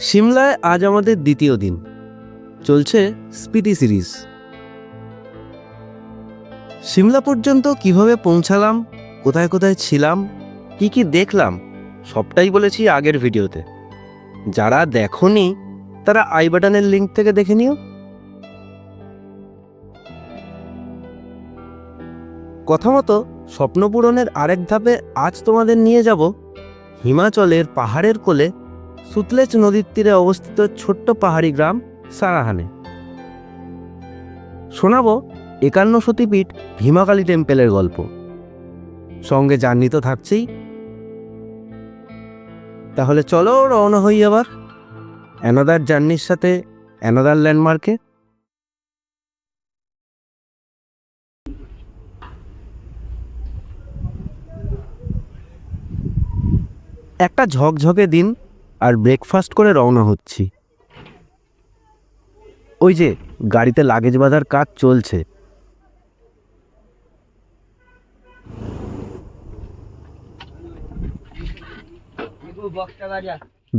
সিমলায় আজ আমাদের দ্বিতীয় দিন, চলছে স্পিতি সিরিজ। সিমলা পর্যন্ত কিভাবে পৌঁছালাম, কোথায় কোথায় ছিলাম, কি কি দেখলাম, সবটাই বলেছি আগের ভিডিওতে। যারা দেখোনি তারা আই বাটনের লিঙ্ক থেকে দেখে নিও। কথা মতো স্বপ্ন পূরণের আরেক ধাপে আজ তোমাদের নিয়ে যাব হিমাচলের পাহাড়ের কোলে সুতলেজ নদীর তীরে অবস্থিত ছোট্ট পাহাড়ি গ্রাম সারাহানে। শোনাবো 51 সতীপীঠ ভীমাকালী টেম্পেলের গল্প, সঙ্গে জার্নি তো থাকছেই। তাহলে চলো রওনা হই আবার অ্যানাদার জার্নির সাথে অ্যানাদার ল্যান্ডমার্কে। একটা ঝকঝকে দিন আর ব্রেকফাস্ট করে রওনা হচ্ছি। ওই যে গাড়িতে লাগেজ বাঁধার কাজ চলছে।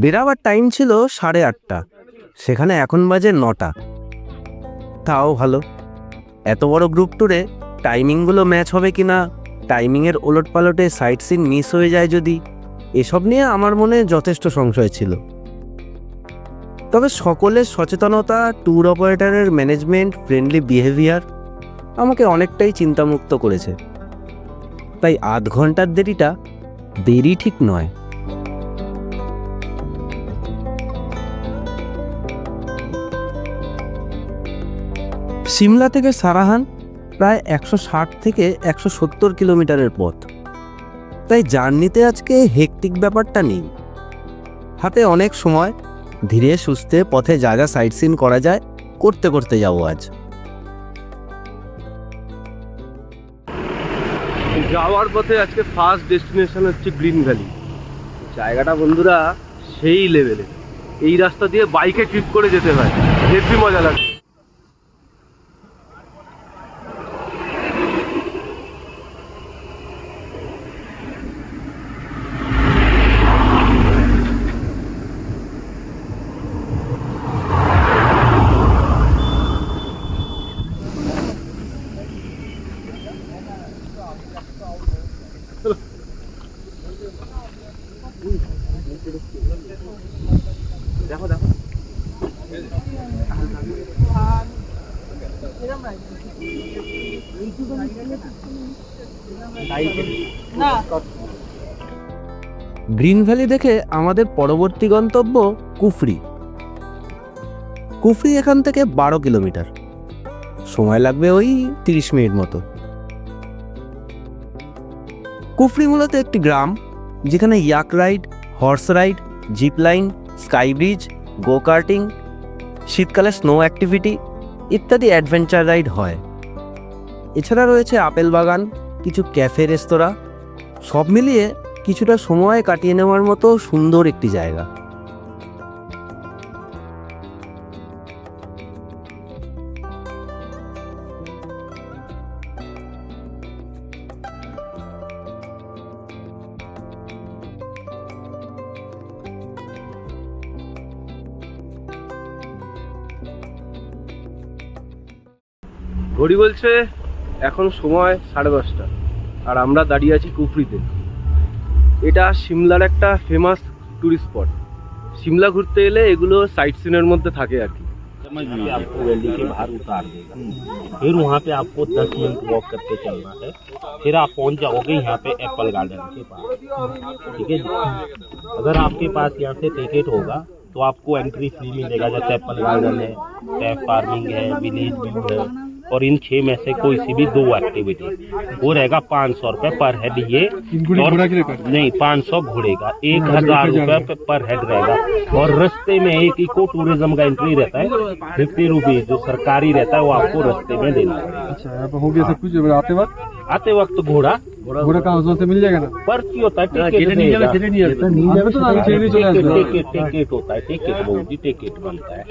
বেরাবার টাইম ছিল 8:30, সেখানে এখন বাজে 9টা। তাও ভালো, এত বড় গ্রুপ ট্যুরে টাইমিংগুলো ম্যাচ হবে কিনা, টাইমিংয়ের ওলট পালটে সাইট সিন মিস হয়ে যায় যদি, এসব নিয়ে আমার মনে যথেষ্ট সংশয় ছিল। তবে সকলের সচেতনতা, ট্যুর অপারেটরের ম্যানেজমেন্ট, ফ্রেন্ডলি বিহেভিয়ার আমাকে অনেকটাই চিন্তামুক্ত করেছে। তাই আধ ঘন্টার দেরি ঠিক নয়। সিমলা থেকে সারাহান প্রায় 160 থেকে 170 কিলোমিটারের পথ। তাই জার্নিতে আজকে হেকটিক ব্যাপারটা নেই। হাতে অনেক সময়, ধীরে সুস্থে পথে যা যা সাইট সিন করা যায় করতে করতে যাবো আজ। যাওয়ার পথে আজকে ফার্স্ট ডেস্টিনেশন হচ্ছে গ্রিন ভ্যালি। জায়গাটা বন্ধুরা সেই লেভেলে। এই রাস্তা দিয়ে বাইকে ট্রিপ করে যেতে হয়, হেভি মজা লাগে। দেখো দেখো গ্রিন ভ্যালি দেখে আমাদের পরবর্তী গন্তব্য কুফরি। কুফরি এখান থেকে 12 কিলোমিটার, সময় লাগবে ওই 30 মিনিট মতো। কুফরি মূলত একটি গ্রাম যেখানে yak ride, horse ride, zip line, sky bridge, go karting, শীতকালে স্নো অ্যাক্টিভিটি ইত্যাদি অ্যাডভেঞ্চার রাইড হয়। এছাড়া রয়েছে আপেল বাগান, কিছু ক্যাফে, রেস্তোরাঁ, সব মিলিয়ে কিছুটা সময় কাটিয়ে নেওয়ার মতো সুন্দর একটি জায়গা। ঘড়ি বলছে এখন সময় 10:30, আর আমরা দাঁড়িয়ে আছি কুফরিতে। এটা সিমলার একটা ফেমাস টুরিস্ট স্পট। সিমলা ঘুরতে এলে এগুলো সাইট সিনের মধ্যে থাকে আর কি। आपको वैली के बाहर उतार देगा, फिर वहाँ पे आपको 10 मिनट वॉक करके चलना है, फिर आप पहुँच जाओगे यहाँ पे एप्पल गार्डन के पास। ठीक है जी। अगर आपके पास यहाँ से टिकट होगा तो आपको एंट्री फ्री मिलेगा, जैसे एप्पल गार्डन है, टैप फार्मिंग है, विलेज व्यू है, और इन 6 में से कोई सी भी 2 एक्टिविटी। वो रहेगा 500 रुपये पर हेड ये, और नहीं 500 घोड़े का, 1000 रुपये पर हेड रहेगा। और रास्ते में एक इको टूरिज्म का एंट्री रहता है 50 रुपीज, जो सरकारी रहता है वो आपको रास्ते में देना है। अच्छा, यहाँ पे हो गया सब कुछ। आते वक्त घोड़ा कहाँ से मिल जाएगा ना? पर्ची होता है, टिकट होता है, टिकट वो भी टिकट बनता है।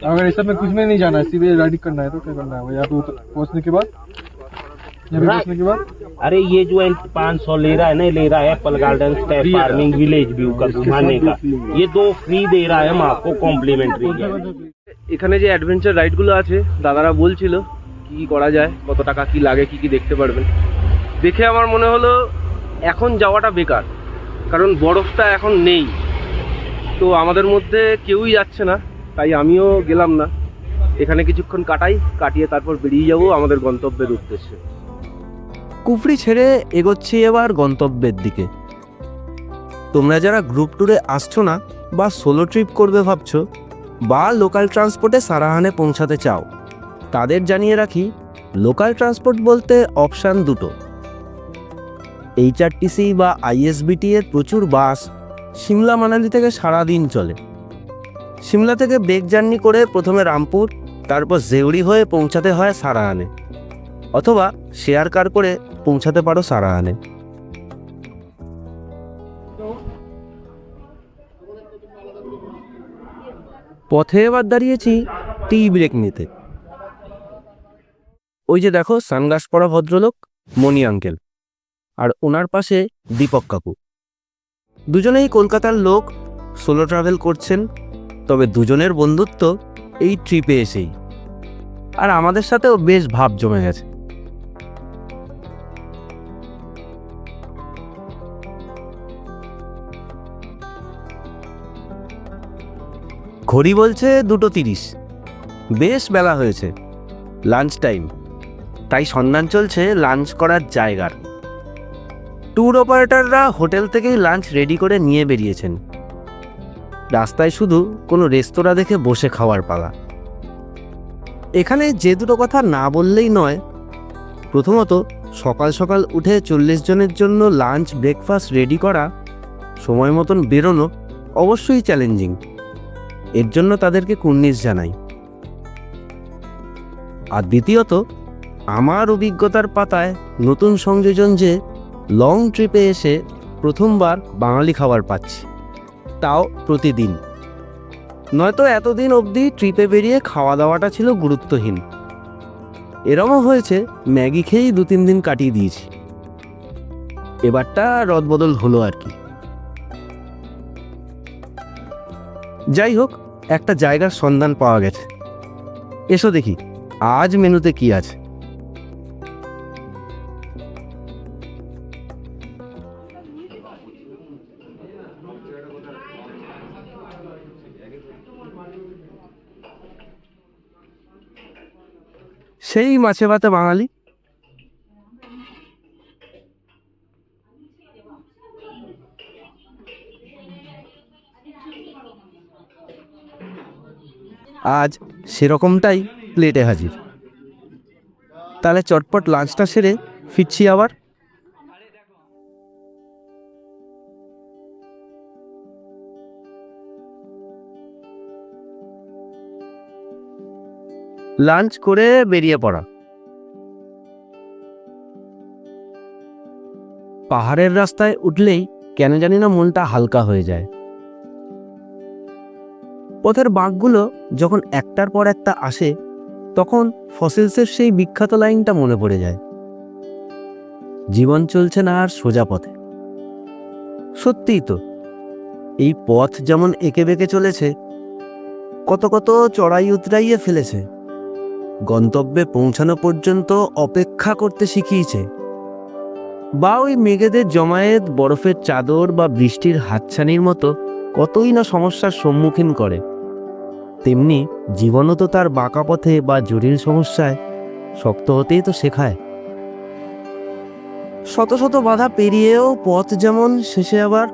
अगर इस सब में कुछ में नहीं जाना है, सीधे राइडिंग करना है तो क्या करना है? यहाँ पे पहुँचने के बाद यहाँ पे घुसने के बाद अरे ये जो 500 ले रहा है ना, ले रहा है Apple garden step farming village view का घुमाने का, ये 2 फ्री दे रहा है हम आपको कॉम्प्लीमेंट्री। এখানে যে অ্যাডভেঞ্চার রাইডগুলো আছে দাদারা বলছিল কি কি করা যায়, কত টাকা কি লাগে, কি কি দেখতে পারবেন। দেখে আমার মনে হলো এখন যাওয়াটা বেকার, কারণ বরফটা এখন নেই। তো আমাদের মধ্যে কেউই যাচ্ছে না, তাই আমিও গেলাম না। এখানে কিছুক্ষণ কাটিয়ে তারপর বেরিয়ে যাব আমাদের গন্তব্যের উদ্দেশ্যে। কুফরি ছেড়ে এগোচ্ছি এবার গন্তব্যের দিকে। তোমরা যারা গ্রুপ ট্যুরে আসছো না বা সোলো ট্রিপ করবে ভাবছো বা লোকাল ট্রান্সপোর্টে সারাহানে পৌঁছাতে চাও, তাদের জানিয়ে রাখি লোকাল ট্রান্সপোর্ট বলতে অপশান দুটো। HRTC বা ISBT এর প্রচুর বাস সিমলা মানালি থেকে সারাদিন চলে। সিমলা থেকে বেগ জার্নি করে প্রথমে রামপুর, তারপর জেউরি হয়ে পৌঁছাতে হয় সারাহানে, অথবা শেয়ার কার করে পৌঁছাতে পারো সারাহানে। পথে এবার দাঁড়িয়েছি টি ব্রেক নিতে। ওই যে দেখো সানগ্লাস পরা ভদ্রলোক মণি আঙ্কেল, আর ওনার পাশে দীপক কাকু। দুজনেই কলকাতার লোক, সোলো ট্রাভেল করছেন, তবে দুজনের বন্ধুত্ব এই ট্রিপে এসেই। আর আমাদের সাথেও বেশ ভাব জমে গেছে। ঘড়ি বলছে 2:30, বেশ বেলা হয়েছে, লাঞ্চ টাইম। তাই সন্ধান চলছে লাঞ্চ করার জায়গার। ট্যুর অপারেটররা হোটেল থেকেই লাঞ্চ রেডি করে নিয়ে বেরিয়েছেন। রাস্তায় শুধু কোনো রেস্তোরাঁ দেখে বসে খাওয়ার পালা। এখানে যে দুটো কথা না বললেই নয়, প্রথমত সকাল সকাল উঠে 40 জনের জন্য লাঞ্চ ব্রেকফাস্ট রেডি করা, সময় মতন বেরোনো অবশ্যই চ্যালেঞ্জিং। এর জন্য তাদেরকে কুর্নিশ জানাই। আর দ্বিতীয়ত আমার অভিজ্ঞতার পাতায় নতুন সংযোজন যে লং ট্রিপে এসে প্রথমবার বাঙালি খাবার পাচ্ছি, তাও প্রতিদিন। নয়তো এতদিন অবধি ট্রিপে বেরিয়ে খাওয়া দাওয়াটা ছিল গুরুত্বহীন। এরমও হয়েছে ম্যাগি খেয়েই 2-3 দিন কাটিয়ে দিয়েছি। এবারটা রদবদল হলো আর কি। যাই হোক, একটা জায়গার সন্ধান পাওয়া গেছে। এসো দেখি আজ মেনুতে কি আছে। সেই মাছে ভাতে বাঙালি। আজ সেরকমটাই প্লেটে হাজির। তাহলে চটপট লাঞ্চটা সেরে ফিরছি আবার। লাঞ্চ করে বেরিয়ে পড়া। পাহাড়ের রাস্তায় উঠলেই কেন জানি না মনটা হালকা হয়ে যায়। পথের বাঁকগুলো যখন একটার পর একটা আসে, তখন ফসিলসের সেই বিখ্যাত লাইনটা মনে পড়ে যায়, জীবন চলছে না আর সোজা পথে। সত্যিই তো, এই পথ যেমন এঁকে বেঁকে চলেছে, কত কত চড়াই উতরাইয়ে ফেলেছে, গন্তব্যে পৌঁছানো পর্যন্ত অপেক্ষা করতে শিখিয়েছে। বা ওই মেঘেদের জমায়েত বরফের চাদর বা বৃষ্টির হাতছানির মতো কতই না সমস্যার সম্মুখীন করে। তেমনি জীবনও তো তার বাঁকা পথে বা জটিল সমস্যায় শক্ত হতেই তো শেখায়। শত শত বাধা পেরিয়েও পথ যেমন শেষে আবার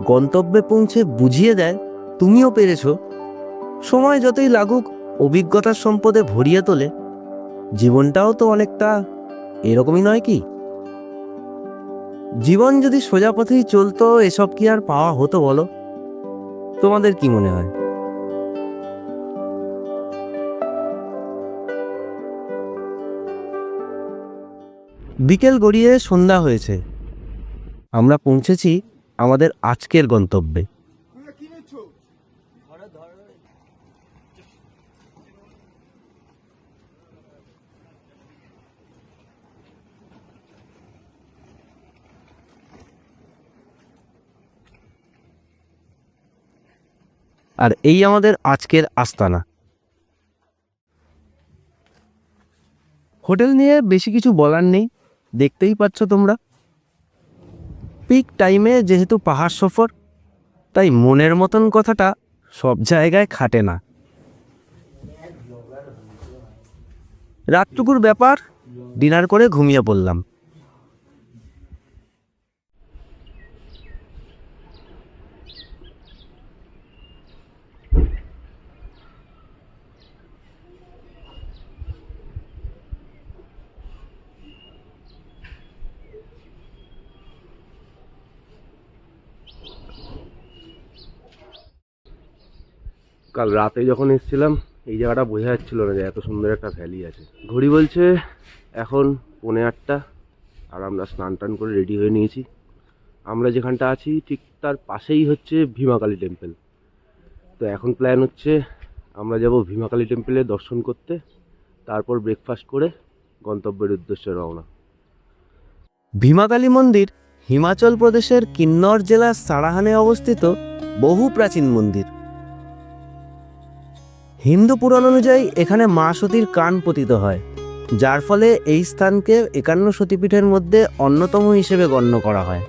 গন্তব্যে পৌঁছে বুঝিয়ে দেয় তুমিও পেরেছো। সময় যতই লাগুক অভিজ্ঞতার সম্পদে ভরিয়ে তোলে। জীবনটাও তো অনেকটা এরকমই নয় কি? জীবন যদি সোজা পথেই চলতো, এসব কি আর পাওয়া হতো বলো? তোমাদের কি মনে হয়? বিকেল গড়িয়ে সন্ধ্যা হয়েছে। আমরা পৌঁছেছি আমাদের আজকের গন্তব্যে। আর এই আমাদের আজকের আস্তানা। হোটেল নিয়ে বেশি কিছু বলার নেই, দেখতেই পাচ্ছ তোমরা। পিক টাইমে যেহেতু পাহাড় সফর, তাই মনের মতন কথাটা সব জায়গায় খাটে না। রাতটুকুর ব্যাপার, ডিনার করে ঘুমিয়ে পড়লাম। কাল রাতে যখন এসেছিলাম এই জায়গাটা বোঝা যাচ্ছিল না যে এত সুন্দর একটা ভ্যালি আছে। ঘড়ি বলছে এখন 8:45, আর আমরা স্নান টান করে রেডি হয়ে নিয়েছি। আমরা যেখানটা আছি ঠিক তার পাশেই হচ্ছে ভীমাকালী টেম্পল। তো এখন প্ল্যান হচ্ছে আমরা যাব ভীমাকালী টেম্পলে দর্শন করতে, তারপর ব্রেকফাস্ট করে গন্তব্যের উদ্দেশ্যে রওনা। ভীমাকালী মন্দির হিমাচল প্রদেশের কিন্নর জেলার সারাহানে অবস্থিত বহু প্রাচীন মন্দির। হিন্দু পুরাণ অনুযায়ী এখানে মা সতীর কান পতিত হয়, যার ফলে এই স্থানকে 51 সতীপীঠের মধ্যে অন্যতম হিসেবে গণ্য করা হয়।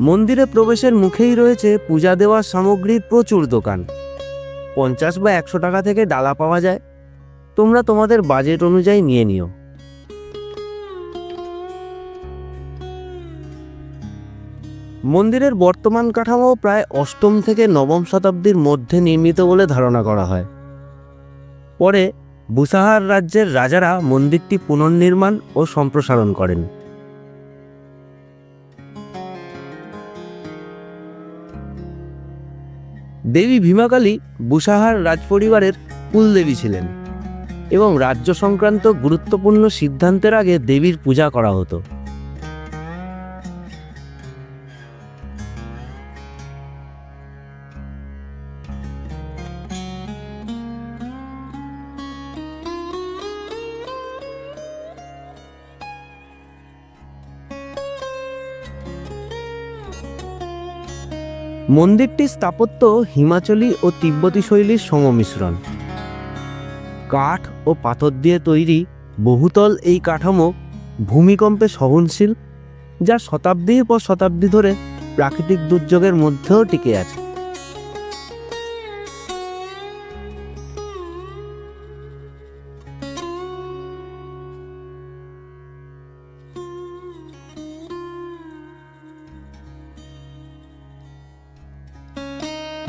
মন্দিরে প্রবেশের মুখেই রয়েছে পূজা দেওয়ার সামগ্রীর প্রচুর দোকান। 50 বা 100 টাকা থেকে ডালা পাওয়া যায়, তোমরা তোমাদের বাজেট অনুযায়ী নিয়ে নিও। মন্দিরের বর্তমান কাঠামো প্রায় 8ম থেকে 9ম শতাব্দীর মধ্যে নির্মিত বলে ধারণা করা হয়। পরে বুসাহার রাজ্যের রাজারা মন্দিরটি পুনর্নির্মাণ ও সম্প্রসারণ করেন। দেবী ভীমাকালী বুসাহার রাজপরিবারের কুলদেবী ছিলেন এবং রাজ্য সংক্রান্ত গুরুত্বপূর্ণ সিদ্ধান্তের আগে দেবীর পূজা করা হতো। মন্দিরটির স্থাপত্য হিমাচলী ও তিব্বতী শৈলীর সংমিশ্রণ। কাঠ ও পাথর দিয়ে তৈরি বহুতল এই কাঠামো ভূমিকম্পে সহনশীল, যা শতাব্দীর পর শতাব্দী ধরে প্রাকৃতিক দুর্যোগের মধ্যেও টিকে আছে।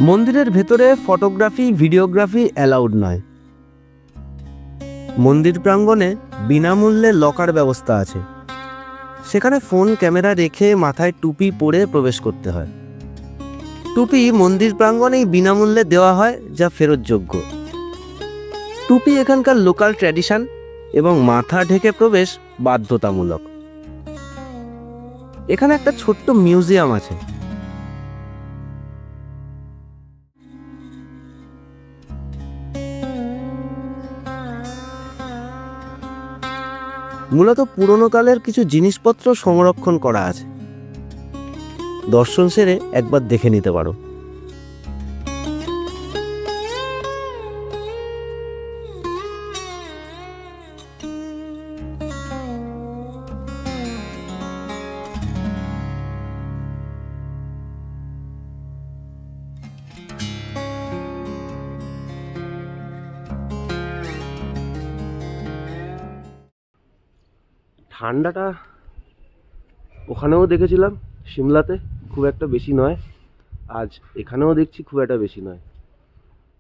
মন্দিরের ভেতরে ফটোগ্রাফি, ভিডিওগ্রাফি অ্যালাউড নয়। মন্দির প্রাঙ্গণে বিনামূল্যে লকার ব্যবস্থা আছে, সেখানে ফোন ক্যামেরা রেখে মাথায় টুপি পরে প্রবেশ করতে হয়। টুপি মন্দির প্রাঙ্গণেই বিনামূল্যে দেওয়া হয়, যা ফেরতযোগ্য। টুপি এখানকার লোকাল ট্র্যাডিশন এবং মাথা ঢেকে প্রবেশ বাধ্যতামূলক। এখানে একটা ছোট্ট মিউজিয়াম আছে। মূলত পুরনো কালের কিছু জিনিসপত্র সংরক্ষণ করা আছে, দর্শন সেরে একবার দেখে নিতে পারো। ঠান্ডাটা ওখানেও দেখেছিলাম সিমলাতে খুব একটা বেশি নয়, আজ এখানেও দেখছি খুব একটা বেশি নয়।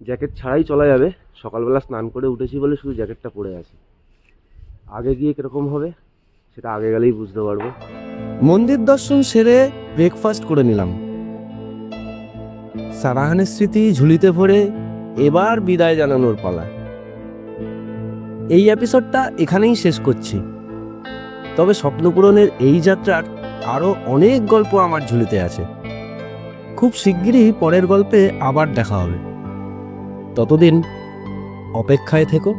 জ্যাকেট ছাড়াই চলা যাবে। সকালবেলা স্নান করে উঠেছি বলে শুধু জ্যাকেটটা পরে আছি। আগে গিয়ে কীরকম হবে সেটা আগে গেলেই বুঝতে পারবো। মন্দির দর্শন সেরে ব্রেকফাস্ট করে নিলাম। সারাহানের স্মৃতি ঝুলিতে ভরে এবার বিদায় জানানোর পালা। এই এপিসোডটা এখানেই শেষ করছি, তবে স্বপ্নপূরণের এই যাত্রার আরও অনেক গল্প আমার ঝুলিতে আছে। খুব শিগগিরই পরের গল্পে আবার দেখা হবে। ততদিন অপেক্ষায় থেকো।